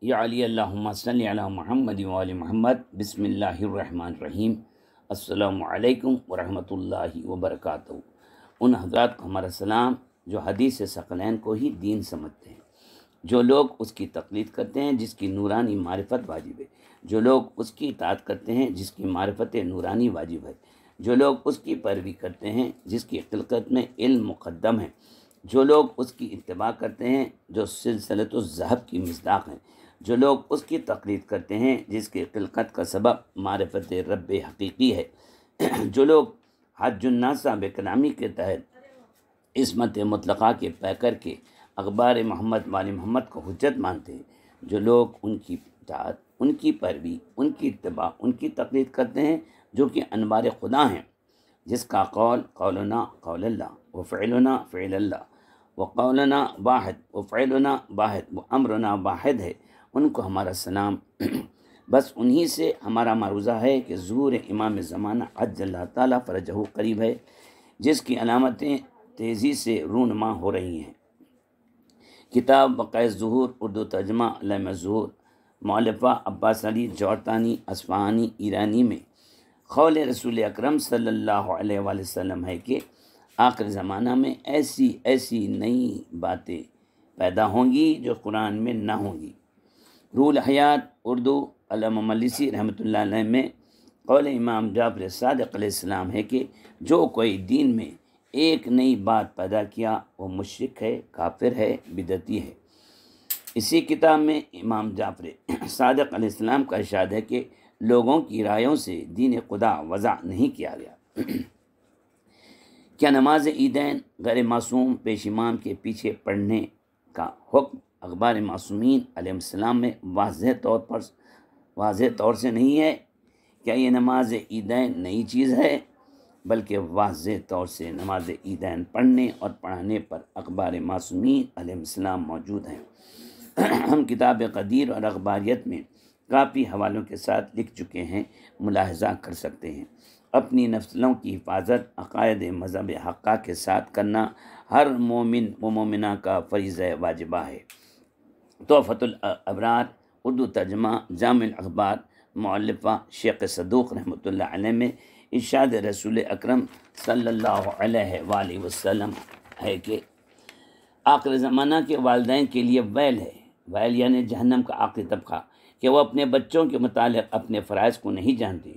یا علی اللہم صلی علی محمد و آل محمد۔ بسم اللہ الرحمن الرحیم۔ السلام علیکم ورحمۃ اللہ وبرکاتہ۔ ان حضرات کو ہمارا سلام جو حدیث ثقلین کو ہی دین سمجھتے ہیں، جو لوگ اس کی تقلید کرتے ہیں جس کی نورانی معرفت واجب ہے، جو لوگ اس کی اطاعت کرتے ہیں جس کی معرفت نورانی واجب ہے، جو لوگ اس کی پیروی کرتے ہیں جس کی خلقت میں علم مقدم ہے، جو لوگ اس کی اتباع کرتے ہیں جو سلسلۃ الذہب کی مصداق ہیں، جو لوگ اس کی تقلید کرتے ہیں جس کی خلقت کا سبب معرفت رب حقیقی ہے، جو لوگ حج الناس بکلامی کے تحت عصمت مطلقہ کے پیکر کے اخبار محمد وال محمد کو حجت مانتے ہیں، جو لوگ ان کی اطاعت، ان کی پیروی، ان کی اتباع، ان کی تقلید کرتے ہیں جو کہ انوار خدا ہیں، جس کا قول قولنا قول اللہ و فعلنا فعل اللہ و قولنا واحد و فعلنا واحد و امرنا واحد ہے، ان کو ہمارا سلام۔ بس انہی سے ہمارا معروضہ ہے کہ ظہور امام زمانہ عجل اللہ تعالیٰ فرجہ قریب ہے، جس کی علامتیں تیزی سے رونما ہو رہی ہیں۔ کتاب وقائع ظہور، اردو ترجمہ علامہ ظہور، مؤلفہ عباس علی جورتانی اصفہانی ایرانی میں قول رسول اکرم صلی اللہ علیہ وآلہ وسلم ہے کہ آخر زمانہ میں ایسی نئی باتیں پیدا ہوں گی جو قرآن میں نہ ہوں گی۔ روح الحیات اردو علامہ مجلسی رحمۃ اللہ علیہ میں قول امام جعفر صادق علیہ السلام ہے کہ جو کوئی دین میں ایک نئی بات پیدا کیا وہ مشرک ہے، کافر ہے، بدعتی ہے۔ اسی کتاب میں امام جعفر صادق علیہ السلام کا ارشاد ہے کہ لوگوں کی رائوں سے دین خدا وضع نہیں کیا گیا۔ کیا نماز عیدین غیر معصوم پیش امام کے پیچھے پڑھنے کا حکم اخبار معصومین علیہ السلام میں واضح طور سے نہیں ہے؟ کیا یہ نماز عیدین نئی چیز ہے؟ بلکہ واضح طور سے نماز عیدین پڑھنے اور پڑھانے پر اخبار معصومین علیہ السلام موجود ہیں۔ ہم کتاب قدیر اور اخباریت میں کافی حوالوں کے ساتھ لکھ چکے ہیں، ملاحظہ کر سکتے ہیں۔ اپنی نسلوں کی حفاظت عقائد مذہب حقہ کے ساتھ کرنا ہر مومن و مومنہ کا فریضہ واجبہ ہے۔ تحفۃ الابرار اردو ترجمہ جامع الاخبار، مؤلفہ شیخ صدوق رحمۃ اللہ علیہ میں ارشاد رسول اکرم صلی اللہ علیہ وآلہ وسلم ہے کہ آخر زمانہ کے والدین کے لیے ویل ہے، ویل یعنی جہنم کا آخری طبقہ، کہ وہ اپنے بچوں کے متعلق اپنے فرائض کو نہیں جانتے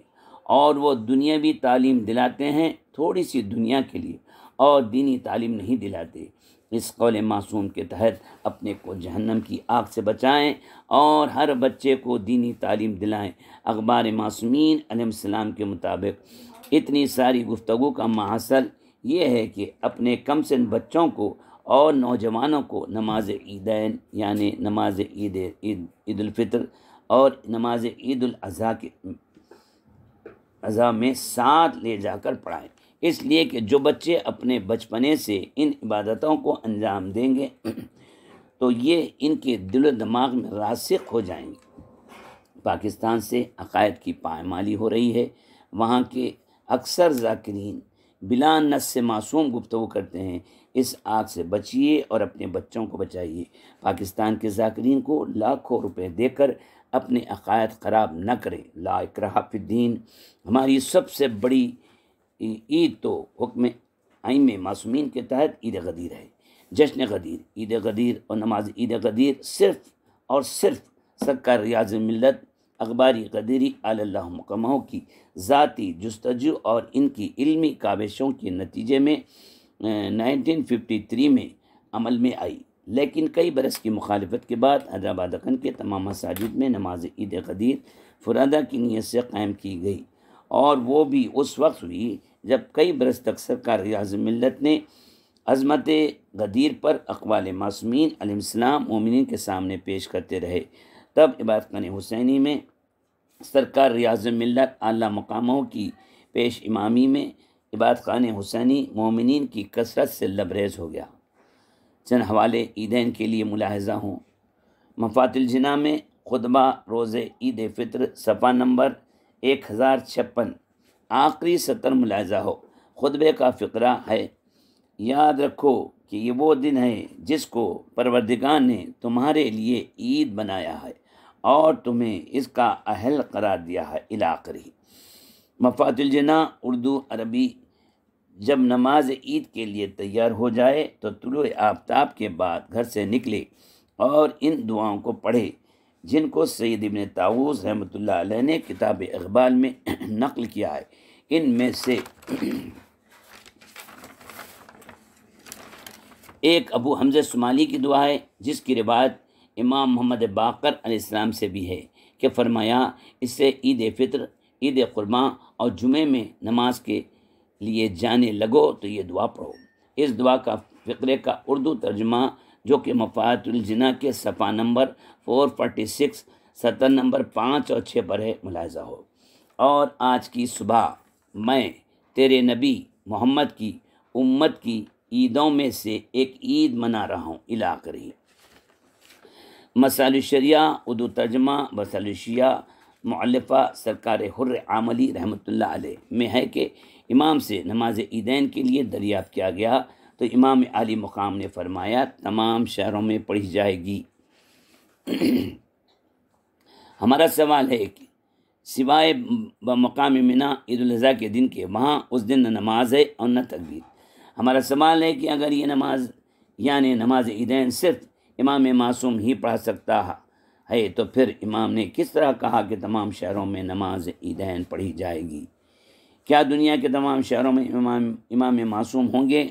اور وہ دنیاوی تعلیم دلاتے ہیں تھوڑی سی دنیا کے لیے اور دینی تعلیم نہیں دلاتے۔ اس قول معصوم کے تحت اپنے کو جہنم کی آگ سے بچائیں اور ہر بچے کو دینی تعلیم دلائیں۔ اخبار معصومین علیہ السلام کے مطابق اتنی ساری گفتگو کا محصل یہ ہے کہ اپنے کم سن بچوں کو اور نوجوانوں کو نماز عیدین یعنی نماز عید الفطر اور نماز عید الاضحیٰ میں ساتھ لے جا کر پڑھائیں، اس لیے کہ جو بچے اپنے بچپنے سے ان عبادتوں کو انجام دیں گے تو یہ ان کے دل و دماغ میں راسخ ہو جائیں گے۔ پاکستان سے عقائد کی پائمالی ہو رہی ہے، وہاں کے اکثر ذاکرین بلا نص سے معصوم گفتگو کرتے ہیں۔ اس آگ سے بچیے اور اپنے بچوں کو بچائیے۔ پاکستان کے ذاکرین کو لاکھوں روپے دے کر اپنے عقائد خراب نہ کریں۔ لا اکراہ فی الدین۔ ہماری سب سے بڑی عید تو حکم ائمہ معصومین کے تحت عید غدیر ہے۔ جشن غدیر، عید غدیر اور نماز عید غدیر صرف اور صرف سرکار ریاض ملت اخباری غدیری علی اللہ مقامہ کی ذاتی جستجو اور ان کی علمی کاوشوں کے نتیجے میں 1953 میں عمل میں آئی، لیکن کئی برس کی مخالفت کے بعد حیدرآباد دکن کے تمام مساجد میں نماز عید غدیر فرادہ کی نیت سے قائم کی گئی، اور وہ بھی اس وقت ہوئی جب کئی برس تک سرکار ریاض ملت نے عظمت غدیر پر اقوال معصومین علیہ السلام مومنین کے سامنے پیش کرتے رہے۔ تب عبادت خانہ حسینی میں سرکار ریاض ملت اعلیٰ مقاموں کی پیش امامی میں عبادت خانہ حسینی مومنین کی کثرت سے لبریز ہو گیا۔ چند حوالے عیدین کے لیے ملاحظہ ہوں۔ مفات الجناح میں خطبہ روز عید فطر صفحہ نمبر 1056 آخری سطر ملاحظہ ہو۔ خطبے کا فقرہ ہے: یاد رکھو کہ یہ وہ دن ہے جس کو پروردگار نے تمہارے لیے عید بنایا ہے اور تمہیں اس کا اہل قرار دیا ہے الی آخرہ۔ مفات الجنا اردو عربی۔ جب نماز عید کے لیے تیار ہو جائے تو طلوع آفتاب کے بعد گھر سے نکلے اور ان دعاؤں کو پڑھے، جن کو سید ابن طاووس رحمۃ اللہ علیہ نے کتاب اقبال میں نقل کیا ہے۔ ان میں سے ایک ابو حمزہ شمالی کی دعا ہے، جس کی روایت امام محمد باقر علیہ السلام سے بھی ہے کہ فرمایا، اس سے عید فطر، عید قرباں اور جمعے میں نماز کے لیے جانے لگو تو یہ دعا پڑھو۔ اس دعا کا فقرے کا اردو ترجمہ، جو کہ مفات الجنا کے صفحہ نمبر 446 سطر نمبر 5 اور 6 پر ہے، ملاحظہ ہو۔ اور آج کی صبح میں تیرے نبی محمد کی امت کی عیدوں میں سے ایک عید منا رہا ہوں الی آخرہ۔ مسائل الشریعہ اردو ترجمہ مسائل الشیعہ مؤلفہ سرکار حر عاملی رحمۃ اللہ علیہ میں ہے کہ امام سے نماز عیدین کے لیے دریافت کیا گیا تو امام عالی مقام نے فرمایا، تمام شہروں میں پڑھی جائے گی۔ ہمارا سوال ہے کہ سوائے بمقام منی عید الاضحیٰ کے دن کے، وہاں اس دن نہ نماز ہے اور نہ تکبیر۔ ہمارا سوال ہے کہ اگر یہ نماز یعنی نماز عیدین صرف امام معصوم ہی پڑھا سکتا ہے تو پھر امام نے کس طرح کہا کہ تمام شہروں میں نماز عیدین پڑھی جائے گی؟ کیا دنیا کے تمام شہروں میں امام معصوم ہوں گے؟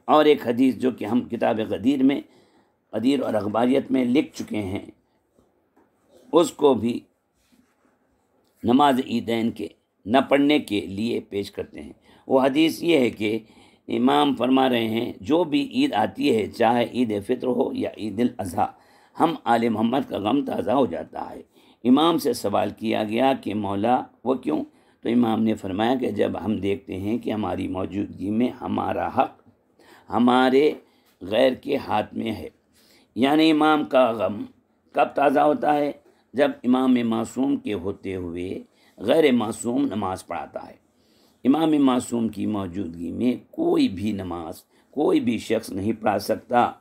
اور ایک حدیث جو کہ ہم کتاب غدیر اور اخباریت میں لکھ چکے ہیں، اس کو بھی نماز عیدین کے نہ پڑھنے کے لیے پیش کرتے ہیں۔ وہ حدیث یہ ہے کہ امام فرما رہے ہیں، جو بھی عید آتی ہے، چاہے عید فطر ہو یا عید الاضحیٰ، ہم آل محمد کا غم تازہ ہو جاتا ہے۔ امام سے سوال کیا گیا کہ مولا وہ کیوں؟ تو امام نے فرمایا کہ جب ہم دیکھتے ہیں کہ ہماری موجودگی میں ہمارا حق ہمارے غیر کے ہاتھ میں ہے۔ یعنی امام کا غم کب تازہ ہوتا ہے؟ جب امام معصوم کے ہوتے ہوئے غیر معصوم نماز پڑھاتا ہے۔ امام معصوم کی موجودگی میں کوئی بھی نماز کوئی بھی شخص نہیں پڑھا سکتا۔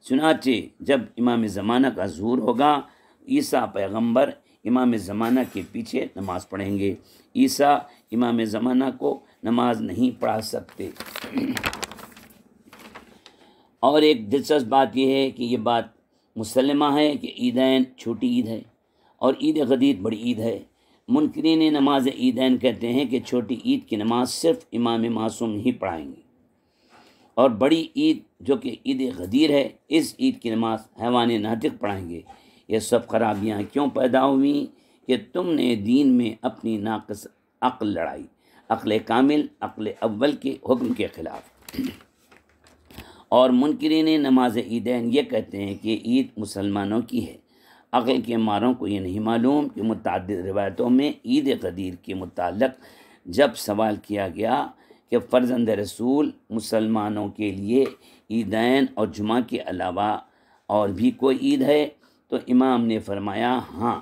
چنانچہ جب امام زمانہ کا ظہور ہوگا، عیسیٰ پیغمبر امام زمانہ کے پیچھے نماز پڑھیں گے۔ عیسیٰ امام زمانہ کو نماز نہیں پڑھا سکتے۔ اور ایک دلچسپ بات یہ ہے کہ یہ بات مسلمہ ہے کہ عیدین چھوٹی عید ہے اور عید غدیر بڑی عید ہے۔ منکرین نماز عیدین کہتے ہیں کہ چھوٹی عید کی نماز صرف امام معصوم ہی پڑھائیں گے، اور بڑی عید جو کہ عید غدیر ہے، اس عید کی نماز حیوان ناطق پڑھائیں گے۔ یہ سب خرابیاں کیوں پیدا ہوئیں کہ تم نے دین میں اپنی ناقص عقل لڑائی، عقل کامل عقل اول کے حکم کے خلاف۔ اور منکرین نماز عیدین یہ کہتے ہیں کہ عید مسلمانوں کی ہے۔ عقل کے ماروں کو یہ نہیں معلوم کہ متعدد روایتوں میں عید غدیر کے متعلق جب سوال کیا گیا کہ فرزند رسول مسلمانوں کے لیے عیدین اور جمعہ کے علاوہ اور بھی کوئی عید ہے، تو امام نے فرمایا ہاں،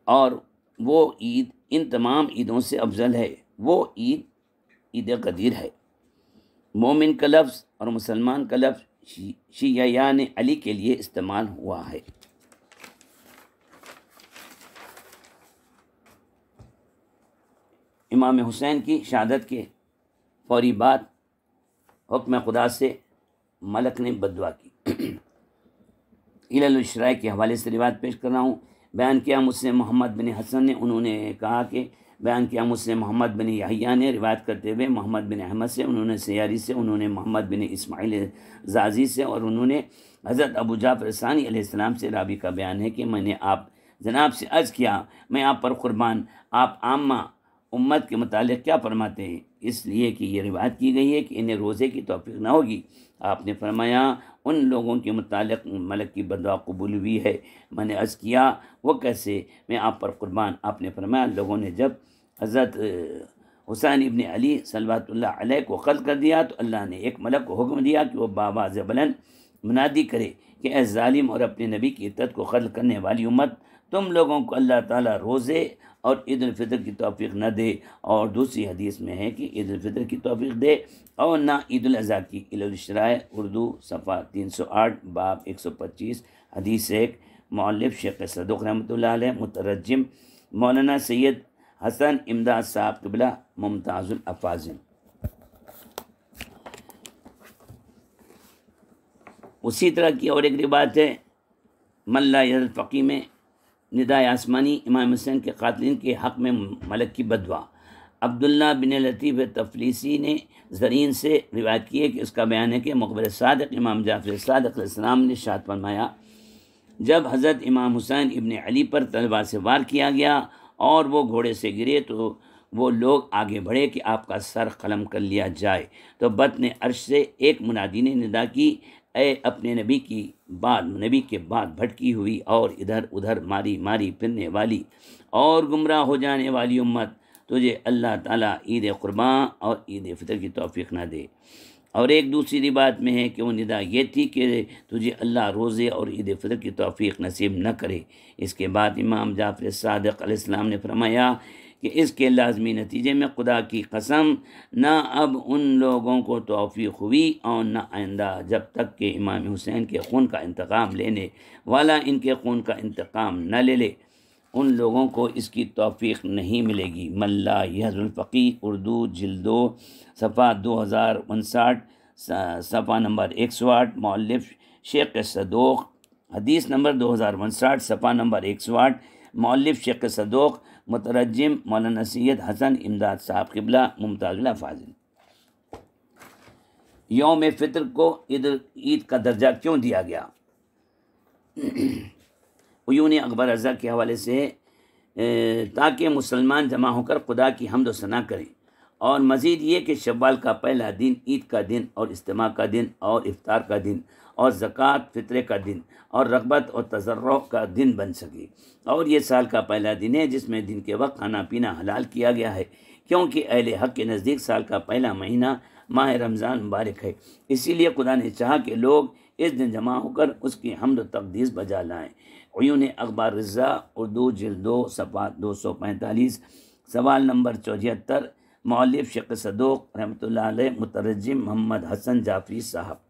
اور وہ عید ان تمام عیدوں سے افضل ہے، وہ عید غدیر ہے۔ مومن کا لفظ اور مسلمان کا لفظ شیعیان علی کے لیے استعمال ہوا ہے۔ امام حسین کی شہادت کے فوری بعد حکم خدا سے ملک نے بددعا کی۔ علل الشرائع کے حوالے سے روایت پیش کر رہا ہوں۔ بیان کیا مجھ سے محمد بن حسن نے، انہوں نے کہا کہ بیان کیا مجھ سے محمد بن یحییٰ نے روایت کرتے ہوئے محمد بن احمد سے، انہوں نے سیاری سے، انہوں نے محمد بن اسماعیل زازی سے، اور انہوں نے حضرت ابو جعفر ثانی علیہ السلام سے راوی کا بیان ہے کہ میں نے آپ جناب سے عرض کیا، میں آپ پر قربان، آپ عامہ امت کے متعلق کیا فرماتے ہیں؟ اس لیے کہ یہ روایت کی گئی ہے کہ انہیں روزے کی توفیق نہ ہوگی۔ آپ نے فرمایا ان لوگوں کے متعلق ملک کی بددعا قبول ہوئی ہے۔ میں نے عرض کیا وہ کیسے؟ میں آپ پر قربان۔ آپ نے فرمایا لوگوں نے جب حضرت حسین ابن علی صلوات اللہ علیہ کو قتل کر دیا تو اللہ نے ایک ملک کو حکم دیا کہ وہ بآواز بلند منادی کرے کہ اے ظالم اور اپنے نبی کی عزت کو قتل کرنے والی امت، تم لوگوں کو اللہ تعالیٰ روزے اور عید الفطر کی توفیق نہ دے، اور دوسری حدیث میں ہے کہ عید الفطر کی توفیق دے اور نہ عید الاضحیٰ کی۔ علل الشرائع اردو صفحہ 308 باب 125 حدیث 1 مؤلف شیخ صدوق رحمۃ اللہ علیہ، مترجم مولانا سید حسن امداد صاحب قبلہ، ممتاز الافاضل۔ اسی طرح کی اور ایک روایت ہے من لا یزل فقی میں ندائے آسمانی امام حسین کے قاتلین کے حق میں ملک کی بددعا۔ عبداللہ بن لطیف تفلیسی نے زرین سے روایت کی ہے کہ اس کا بیان ہے کہ مقبر صادق امام جعفر صادق علیہ السلام نے ارشاد فرمایا، جب حضرت امام حسین ابن علی پر تلوار سے وار کیا گیا اور وہ گھوڑے سے گرے تو وہ لوگ آگے بڑھے کہ آپ کا سر قلم کر لیا جائے، تو بطن عرش سے ایک منادی نے ندا کی، اے اپنے نبی کے بعد بھٹکی ہوئی اور ادھر ادھر ماری پھرنے والی اور گمراہ ہو جانے والی امت، تجھے اللہ تعالیٰ عید قرباں اور عید فطر کی توفیق نہ دے۔ اور ایک دوسری روایت میں ہے کہ وہ ندا یہ تھی کہ تجھے اللہ روزے اور عید فطر کی توفیق نصیب نہ کرے۔ اس کے بعد امام جعفر صادق علیہ السلام نے فرمایا کہ اس کے لازمی نتیجے میں خدا کی قسم نہ اب ان لوگوں کو توفیق ہوئی اور نہ آئندہ، جب تک کہ امام حسین کے خون کا انتقام لینے والا ان کے خون کا انتقام نہ لے لے، ان لوگوں کو اس کی توفیق نہیں ملے گی۔ من لا یحض الفقی، اردو جلد 2 صفحہ 2059، صفحہ نمبر 108، مؤلف شیخ صدوق، حدیث نمبر 2059، صفحہ نمبر 108، مؤلف شیخ صدوق، مترجم مولانا سید حسن امداد صاحب قبلہ، ممتاز الافاضل۔ یوم فطر کو عید کا درجہ کیوں دیا گیا؟ عیون اکبر رضا کے حوالے سے تاکہ مسلمان جمع ہو کر خدا کی حمد و ثنا کریں، اور مزید یہ کہ شوال کا پہلا دن عید کا دن اور اجتماع کا دن اور افطار کا دن اور زکوٰۃ فطرے کا دن اور رغبت اور تضرع کا دن بن سکے، اور یہ سال کا پہلا دن ہے جس میں دن کے وقت کھانا پینا حلال کیا گیا ہے، کیونکہ اہل حق کے نزدیک سال کا پہلا مہینہ ماہ رمضان مبارک ہے، اسی لیے خدا نے چاہا کہ لوگ اس دن جمع ہو کر اس کی حمد و تقدیس بجا لائیں۔ عیون اخبار رضا، اردو جلد 2 صفحہ 245، سوال نمبر 74، مؤلف شیخ صدوق رحمۃ اللہ علیہ، مترجم محمد حسن جعفری صاحب۔